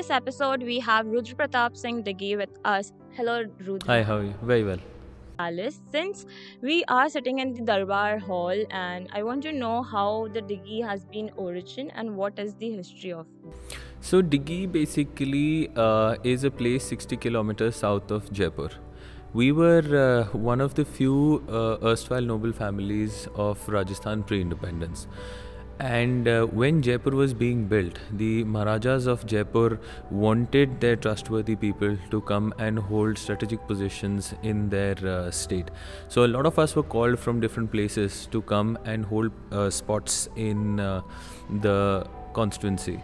this episode, we have Rudra Pratap Singh Diggy with us. Hello, Hi, Rudra. how are you? Very well. Palace. Since we are sitting in the Darbar Hall, and I want to know how the Diggy has been origin and what is the history of it. So, Diggi basically is a place 60 kilometers south of Jaipur. We were one of the few erstwhile noble families of Rajasthan pre independence. And when Jaipur was being built, the Maharajas of Jaipur wanted their trustworthy people to come and hold strategic positions in their state. So, a lot of us were called from different places to come and hold spots in the constituency,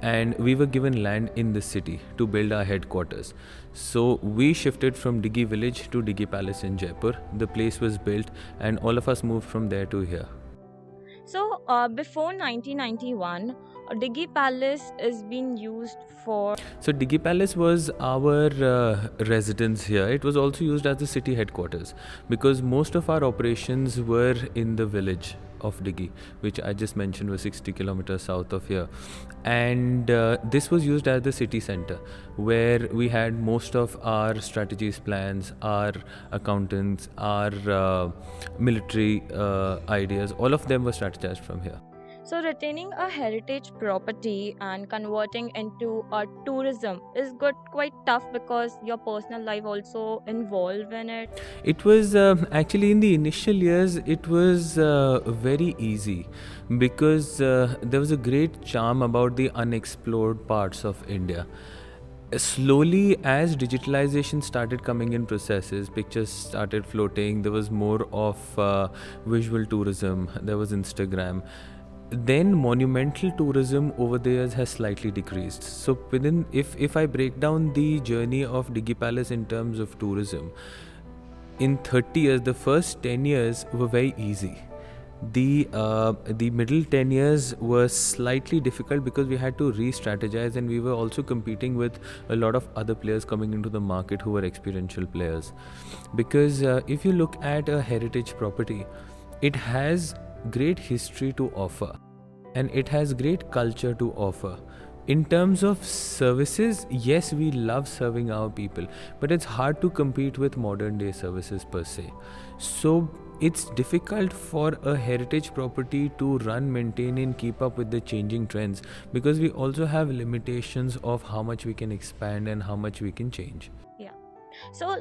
and we were given land in the city to build our headquarters. So we shifted from Diggi village to Diggi Palace in Jaipur. The place was built, and all of us moved from there to here. So, before 1991, Diggy Palace is being used for. So Diggi Palace was our residence here. It was also used as the city headquarters because most of our operations were in the village of Diggi, which I just mentioned was 60 kilometers south of here. And this was used as the city center where we had most of our strategies plans, our accountants, our military ideas. All of them were strategized from here. So, retaining a heritage property and converting into a tourism is good, quite tough because your personal life also involved in it. It was actually in the initial years, it was very easy because there was a great charm about the unexplored parts of India. Slowly, as digitalization started coming in processes, pictures started floating, there was more of visual tourism, there was Instagram. Then monumental tourism over the years has slightly decreased. So within, if I break down the journey of Diggi Palace in terms of tourism, in 30 years, the first 10 years were very easy. The middle 10 years were slightly difficult because we had to re-strategize, and we were also competing with a lot of other players coming into the market who were experiential players. Because if you look at a heritage property, it has great history to offer, and it has great culture to offer. In terms of services, yes, we love serving our people, but it's hard to compete with modern day services per se. So it's difficult for a heritage property to run, maintain, and keep up with the changing trends because we also have limitations of how much we can expand and how much we can change. Yeah. So,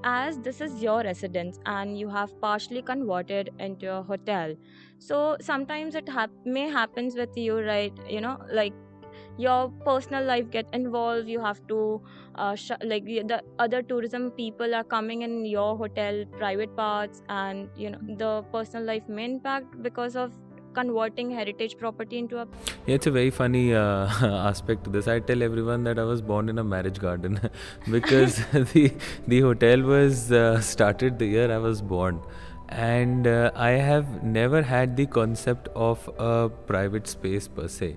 as this is your residence and you have partially converted into a hotel, so sometimes it may happens with you, right? Your personal life get involved. You have to, the other tourism people are coming in your hotel, private parts, and the personal life may impact because of converting heritage property into a. Yeah, it's a very funny aspect to this. I tell everyone that I was born in a marriage garden because the hotel was started the year I was born, and I have never had the concept of a private space per se,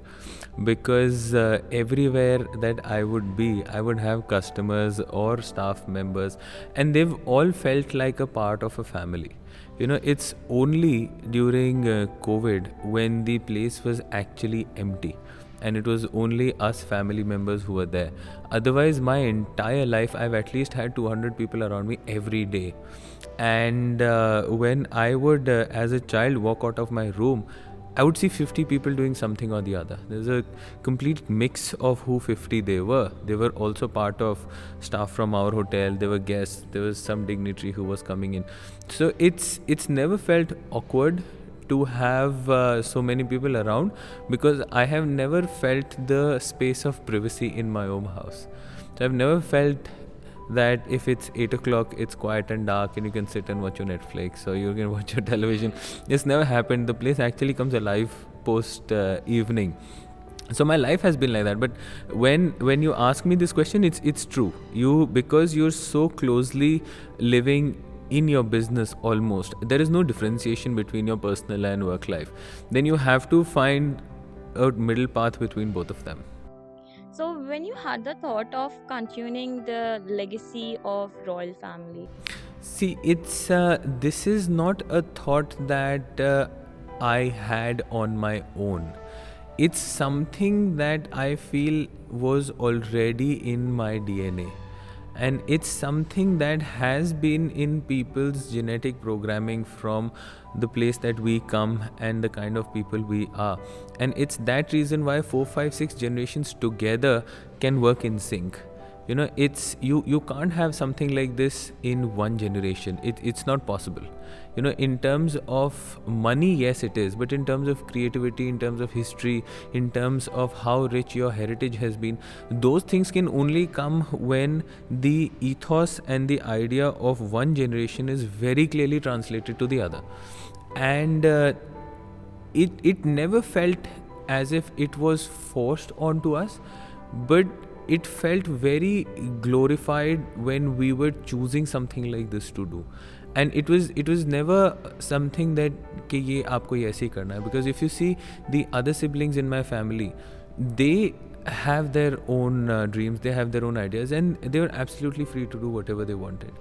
because everywhere that I would be, I would have customers or staff members, and they've all felt like a part of a family. It's only during COVID when the place was actually empty, and it was only us family members who were there. Otherwise, my entire life, I've at least had 200 people around me every day. And when I would, as a child, walk out of my room, I would see 50 people doing something or the other. There's a complete mix of who 50 they were. They were also part of staff from our hotel. They were guests. There was some dignitary who was coming in. So it's never felt awkward to have so many people around because I have never felt the space of privacy in my own house. So I've never felt that if it's 8 o'clock, it's quiet and dark and you can sit and watch your Netflix or you can watch your television. It's never happened. The place actually comes alive post evening. So my life has been like that. But when you ask me this question, it's true. Because you're so closely living in your business, almost there is no differentiation between your personal and work life. Then you have to find a middle path between both of them. So, when you had the thought of continuing the legacy of royal family. See, it's this is not a thought that I had on my own. it's something that I feel was already in my DNA, and it's something that has been in people's genetic programming from the place that we come and the kind of people we are. And it's that reason why 4 5 6 generations together can work in sync. It's you can't have something like this in one generation. It's not possible. In terms of money, yes it is, but in terms of creativity, in terms of history, in terms of how rich your heritage has been, those things can only come when the ethos and the idea of one generation is very clearly translated to the other. And it never felt as if it was forced onto us, but it felt very glorified when we were choosing something like this to do. And it was never something that कि ये आपको ये ऐसे ही करना है, because if you see the other siblings in my family, they have their own dreams, they have their own ideas, and they were absolutely free to do whatever they wanted.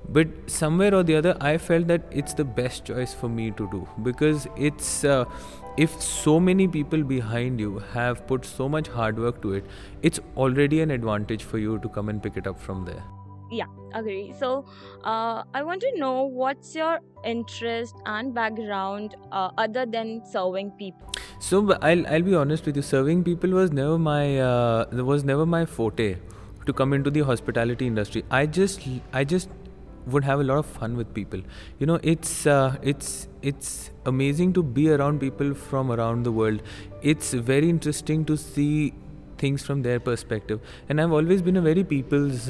But somewhere or the other, I felt that it's the best choice for me to do, because it's if so many people behind you have put so much hard work to it, it's already an advantage for you to come and pick it up from there. Yeah, agree. So, I want to know what's your interest and background other than serving people. So I'll be honest with you. Serving people was never my forte. To come into the hospitality industry, I just would have a lot of fun with people. It's amazing to be around people from around the world. It's very interesting to see things from their perspective, and I've always been a very people's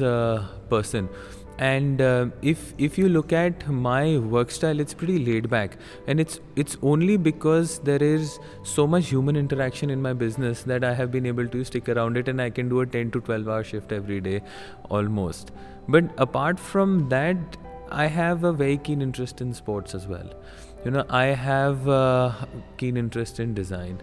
person. And if you look at my work style, it's pretty laid back, and it's only because there is so much human interaction in my business that I have been able to stick around it, and I can do a 10 to 12 hour shift every day almost. But apart from that, I have a very keen interest in sports as well. I have a keen interest in design.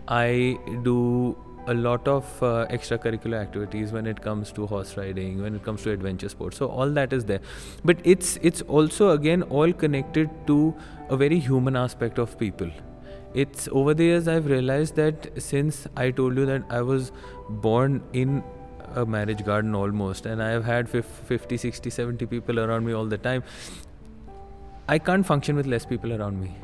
I do a lot of extracurricular activities when it comes to horse riding, when it comes to adventure sports. So all that is there. But it's also again all connected to a very human aspect of people. It's over the years I've realized that since I told you that I was born in a marriage garden almost, and I have had 50, 60, 70 people around me all the time, I can't function with less people around me.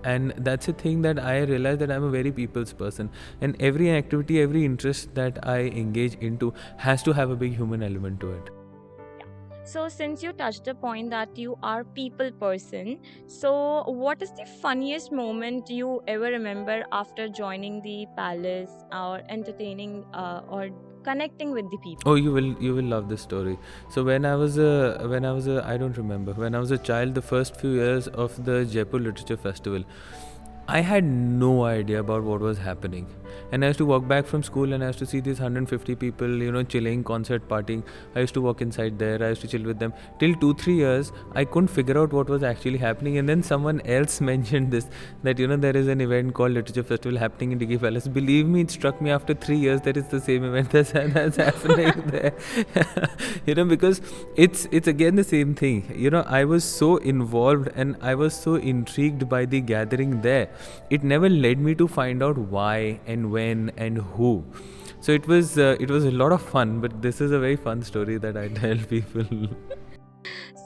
And that's a thing that I realized, that I'm a very people's person, and every activity, every interest that I engage into has to have a big human element to it. So, since you touched the point that you are people person, so what is the funniest moment you ever remember after joining the palace or entertaining or connecting with the people? Oh, you will love this story. So when I was a I don't remember, when I was a child, the first few years of the Jaipur Literature Festival, I had no idea about what was happening. And I used to walk back from school and I used to see these 150 people, chilling, concert, partying. I used to walk inside there. I used to chill with them. Till 2-3 years, I couldn't figure out what was actually happening. And then someone else mentioned this, that, there is an event called Literature Festival happening in Diggi Palace. Believe me, it struck me after 3 years that it's the same event that's happening there. Because it's again the same thing. I was so involved and I was so intrigued by the gathering there. It never led me to find out why and when and who. So it was a lot of fun, but this is a very fun story that I tell people.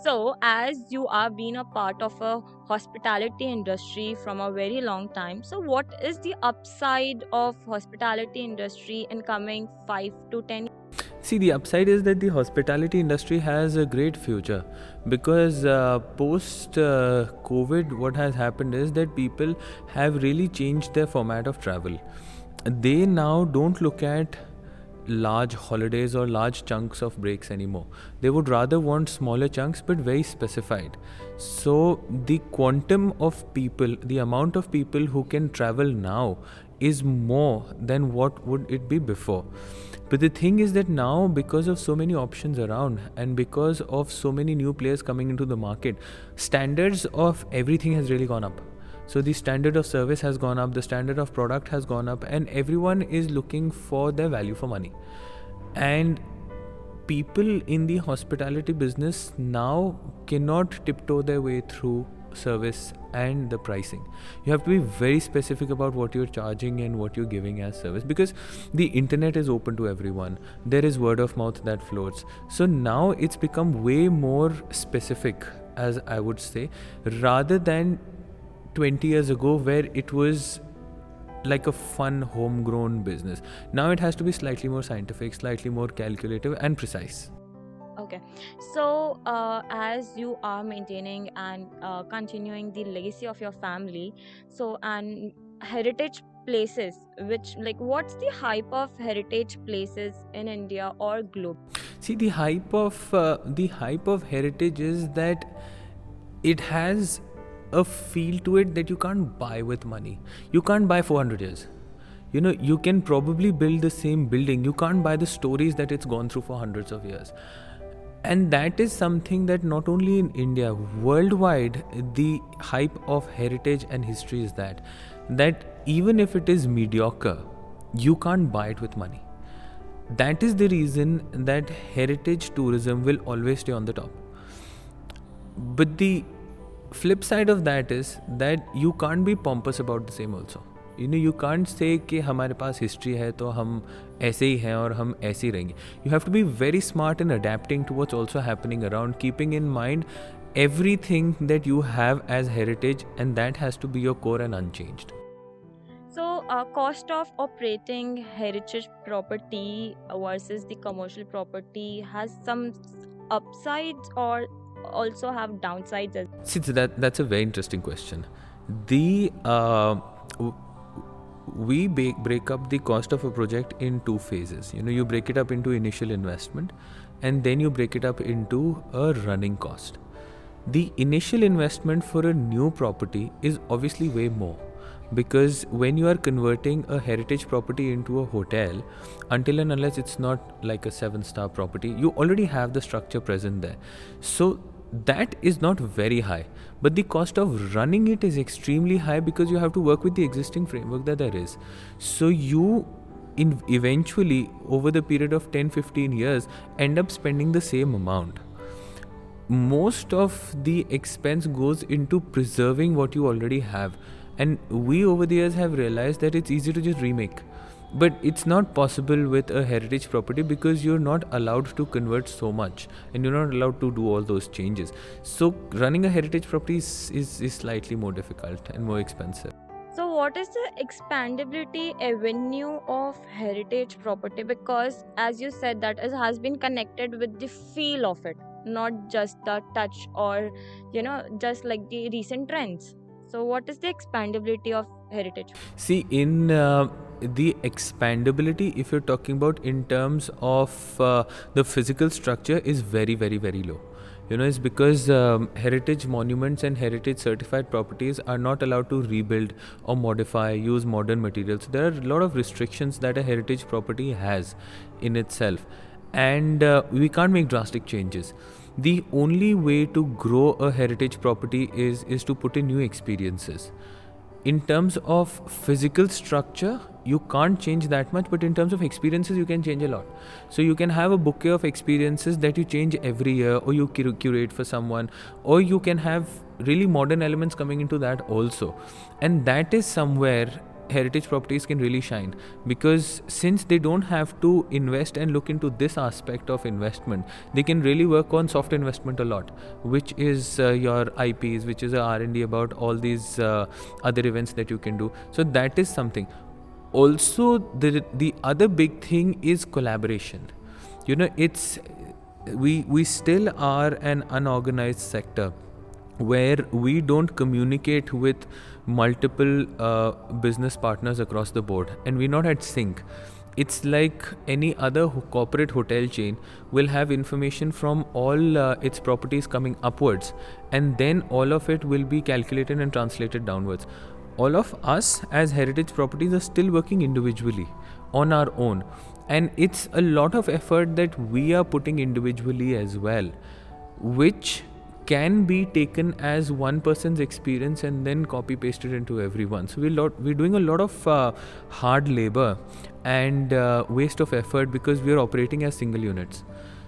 So, as you are being a part of a hospitality industry from a very long time, so what is the upside of hospitality industry in coming 5 to 10 years? See, the upside is that the hospitality industry has a great future, because post COVID, what has happened is that people have really changed their format of travel. They now don't look at large holidays or large chunks of breaks anymore. They would rather want smaller chunks but very specified. So the quantum of people, the amount of people who can travel now is more than what would it be before. But the thing is that now, because of so many options around and because of so many new players coming into the market, standards of everything has really gone up. So the standard of service has gone up, the standard of product has gone up, and everyone is looking for their value for money. And people in the hospitality business now cannot tiptoe their way through service and the pricing. You have to be very specific about what you're charging and what you're giving as service, because the internet is open to everyone. There is word of mouth that floats. So now it's become way more specific, as I would say, rather than 20 years ago where it was like a fun homegrown business. Now it has to be slightly more scientific, slightly more calculative and precise. Okay, so as you are maintaining and continuing the legacy of your family, so and heritage places, which like what's the hype of heritage places in India or globe? See, the hype of heritage is that it has a feel to it that you can't buy with money. You can't buy 400 years. You can probably build the same building. You can't buy the stories that it's gone through for hundreds of years. And that is something that not only in India, worldwide, the hype of heritage and history is that even if it is mediocre, you can't buy it with money. That is the reason that heritage tourism will always stay on the top. But the flip side of that is that you can't be pompous about the same also. You can't say कि हमारे पास history है तो हम ऐसे ही हैं और हम ऐसे ही रहेंगे. You have to be very smart in adapting to what's also happening around, keeping in mind everything that you have as heritage, and that has to be your core and unchanged. So, cost of operating heritage property versus the commercial property has some upsides or also have downsides as. See, that's a very interesting question. We break up the cost of a project in two phases. You break it up into initial investment, and then you break it up into a running cost. The initial investment for a new property is obviously way more, because when you are converting a heritage property into a hotel, until and unless it's not like a 7-star property, you already have the structure present there. So that is not very high, but the cost of running it is extremely high, because you have to work with the existing framework that there is. So you eventually, over the period of 10-15 years, end up spending the same amount. Most of the expense goes into preserving what you already have, and we over the years have realized that it's easy to just remake. But it's not possible with a heritage property, because you're not allowed to convert so much, and you're not allowed to do all those changes. So running a heritage property is slightly more difficult and more expensive. So, what is the expandability avenue of heritage property? Because, as you said, that it has been connected with the feel of it, not just the touch or just like the recent trends. So, what is the expandability of heritage? See, in the expandability, if you're talking about in terms of the physical structure, is very, very, very low. It's because heritage monuments and heritage certified properties are not allowed to rebuild or modify, use modern materials. There are a lot of restrictions that a heritage property has in itself, and we can't make drastic changes. The only way to grow a heritage property is to put in new experiences. In terms of physical structure, you can't change that much, but in terms of experiences, you can change a lot. So you can have a bouquet of experiences that you change every year, or you curate for someone, or you can have really modern elements coming into that also. And that is somewhere heritage properties can really shine, because since they don't have to invest and look into this aspect of investment, they can really work on soft investment a lot, which is your IPs, which is a R&D about all these other events that you can do. So that is something. Also, the other big thing is collaboration. It's we still are an unorganized sector where we don't communicate with multiple business partners across the board, and we're not at sync. It's like any other corporate hotel chain will have information from all its properties coming upwards, and then all of it will be calculated and translated downwards. All of us as heritage properties are still working individually on our own, and it's a lot of effort that we are putting individually as well, which can be taken as one person's experience and then copy pasted into everyone. So we're doing a lot of hard labor and waste of effort, because we are operating as single units.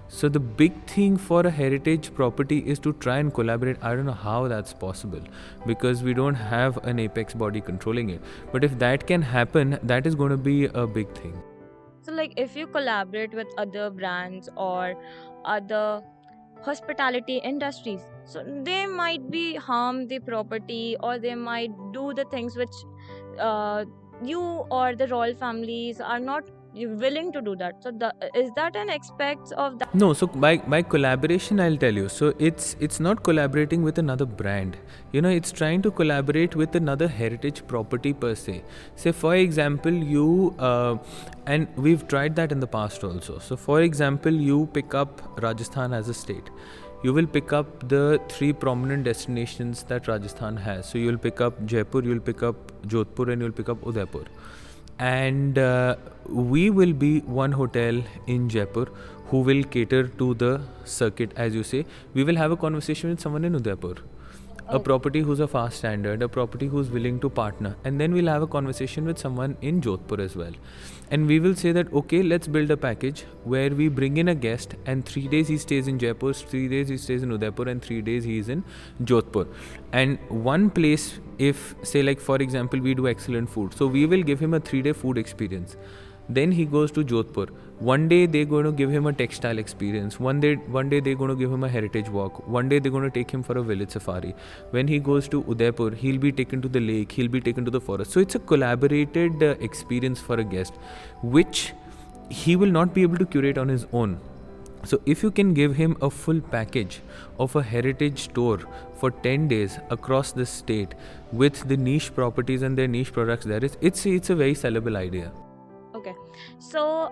So the big thing for a heritage property is to try and collaborate. I don't know how that's possible, because we don't have an apex body controlling it. But if that can happen, that is going to be a big thing. So, like, if you collaborate with other brands or other hospitality industries, so they might be harm the property, or they might do the things which uh, you or the royal families are not willing to do that. So, is that an aspect of that? No, so by collaboration, I'll tell you. So it's not collaborating with another brand. It's trying to collaborate with another heritage property per se. Say for example, and we've tried that in the past also. So for example, you pick up Rajasthan as a state. You will pick up the three prominent destinations that Rajasthan has. So you'll pick up Jaipur, you'll pick up Jodhpur, and you'll pick up Udaipur. And we will be one hotel in Jaipur who will cater to the circuit, as you say. We will have a conversation with someone in Udaipur, a property who's a fast standard, a property who's willing to partner, and then we'll have a conversation with someone in Jodhpur as well. And we will say that, okay, let's build a package where we bring in a guest, and 3 days he stays in Jaipur, 3 days he stays in Udaipur, and 3 days he is in Jodhpur. And one place, if say like for example we do excellent food, so we will give him a 3-day food experience. Then he goes to Jodhpur. One day they're going to give him a textile experience. One day they're going to give him a heritage walk. One day they're going to take him for a village safari. When he goes to Udaipur, he'll be taken to the lake, he'll be taken to the forest. So it's a collaborated experience for a guest, which he will not be able to curate on his own. So if you can give him a full package of a heritage tour for 10 days across the state with the niche properties and their niche products, it's a very sellable idea. Okay, so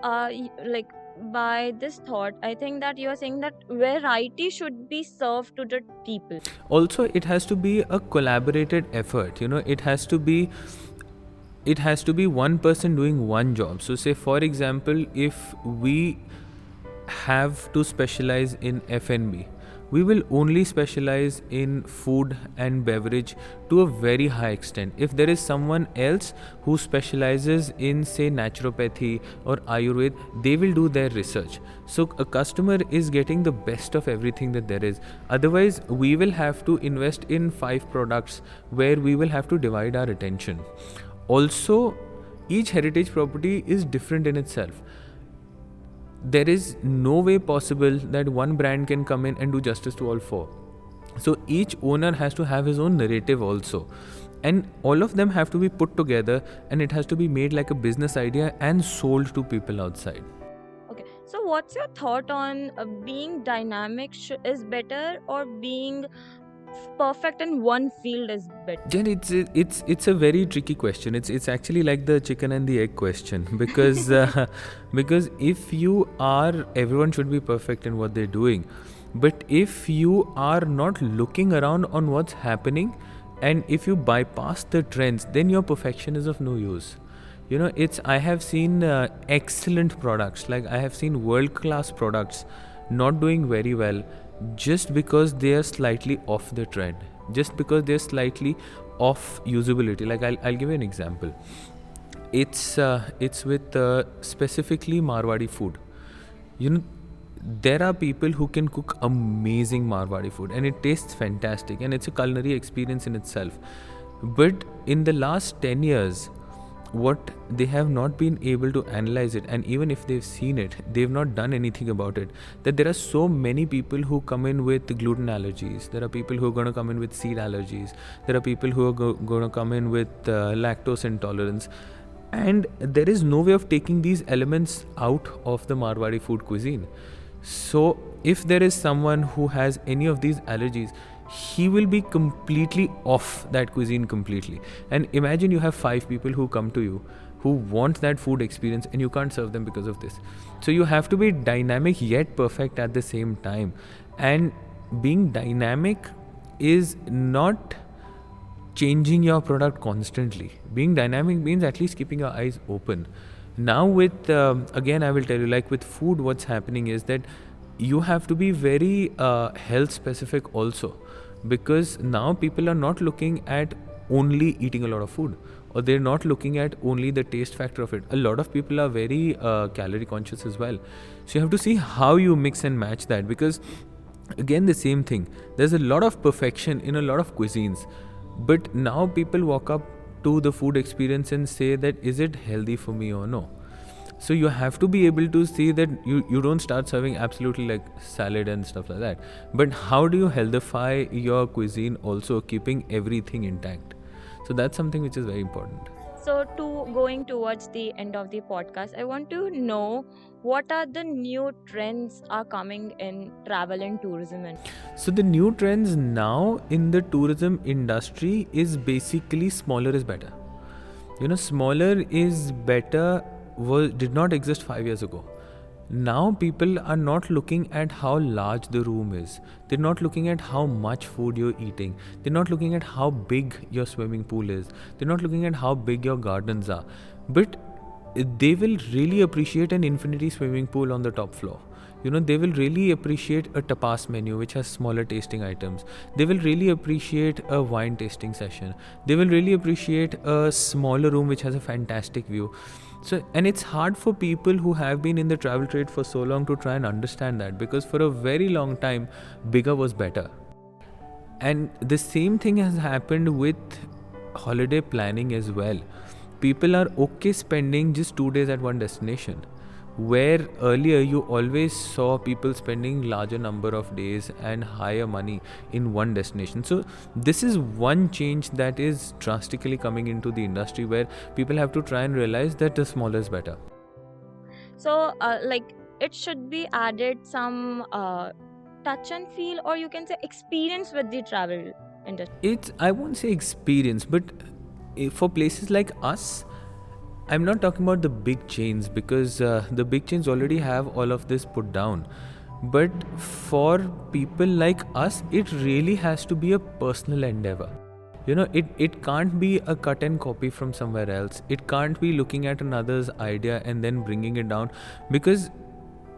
like, by this thought, I think that you are saying that variety should be served to the people. Also, it has to be a collaborated effort. It has to be one person doing one job. So say for example, if we have to specialize in F&B, we will only specialize in food and beverage to a very high extent. If there is someone else who specializes in say naturopathy or Ayurveda, they will do their research. So a customer is getting the best of everything that there is. Otherwise, we will have to invest in 5 products where we will have to divide our attention. Also, each heritage property is different in itself. There is no way possible that one brand can come in and do justice to all 4. So each owner has to have his own narrative also. And all of them have to be put together, and it has to be made like a business idea and sold to people outside. Okay, so what's your thought on being dynamic is better, or being perfect in one field is better? Jen, it's a very tricky question. It's actually like the chicken and the egg question, because because if you are, everyone should be perfect in what they're doing, but if you are not looking around on what's happening, and if you bypass the trends, then your perfection is of no use. I have seen excellent products, like I have seen world-class products not doing very well just because they are slightly off the trend, just because they're slightly off usability. Like I'll give you an example. It's with specifically Marwadi food. There are people who can cook amazing Marwadi food and it tastes fantastic, and it's a culinary experience in itself. But in the last 10 years, what they have not been able to analyze it, and even if they've seen it, they've not done anything about it, that there are so many people who come in with gluten allergies, there are people who are going to come in with seed allergies, there are people who are going to come in with lactose intolerance, and there is no way of taking these elements out of the Marwadi food cuisine. So if there is someone who has any of these allergies, he will be completely off that cuisine completely. And imagine you have 5 people who come to you who want that food experience, and you can't serve them because of this. So you have to be dynamic yet perfect at the same time. And being dynamic is not changing your product constantly. Being dynamic means at least keeping your eyes open. Now with again, I will tell you, like with food, what's happening is that you have to be very health specific also, because now people are not looking at only eating a lot of food, or they're not looking at only the taste factor of it. A lot of people are very calorie conscious as well. So you have to see how you mix and match that, because again, the same thing, there's a lot of perfection in a lot of cuisines, but now people walk up to the food experience and say that is it healthy for me or no. So you have to be able to see that you don't start serving absolutely like salad and stuff like that, but how do you healthify your cuisine also keeping everything intact. So that's something which is very important. So, to going towards the end of the podcast, I want to know what are the new trends are coming in travel and tourism. So the new trends now in the tourism industry is basically smaller is better. Smaller is better did not exist 5 years ago. Now people are not looking at how large the room is. They're not looking at how much food you're eating. They're not looking at how big your swimming pool is. They're not looking at how big your gardens are. But they will really appreciate an infinity swimming pool on the top floor. They will really appreciate a tapas menu which has smaller tasting items. They will really appreciate a wine tasting session. They will really appreciate a smaller room which has a fantastic view. So, and it's hard for people who have been in the travel trade for so long to try and understand that, because for a very long time bigger was better. And the same thing has happened with holiday planning as well. People are okay spending just 2 days at one destination, where earlier you always saw people spending larger number of days and higher money in one destination. So this is one change that is drastically coming into the industry, where people have to try and realize that the smaller is better. So, like, it should be added some touch and feel, or you can say experience with the travel industry. It's, I won't say experience, but for places like us, I'm not talking about the big chains, because the big chains already have all of this put down. But for people like us, it really has to be a personal endeavor. It can't be a cut and copy from somewhere else. It can't be looking at another's idea and then bringing it down, because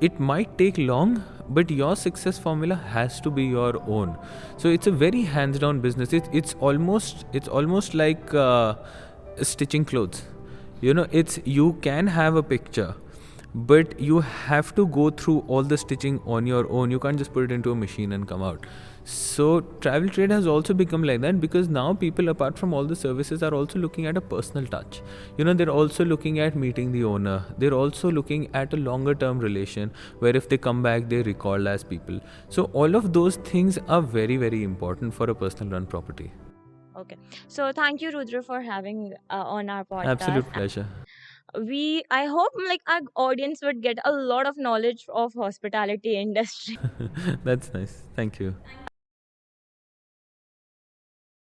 it might take long, but your success formula has to be your own. So it's a very hands down business. It's almost like stitching clothes. It's, you can have a picture, but you have to go through all the stitching on your own. You can't just put it into a machine and come out. So travel trade has also become like that, because now people, apart from all the services, are also looking at a personal touch. They're also looking at meeting the owner. They're also looking at a longer term relation, where if they come back they recall as people. So all of those things are very, very important for a personal run property. Okay. So, thank you, Rudra, for having on our podcast. Absolute pleasure. I hope like our audience would get a lot of knowledge of hospitality industry. That's nice. Thank you.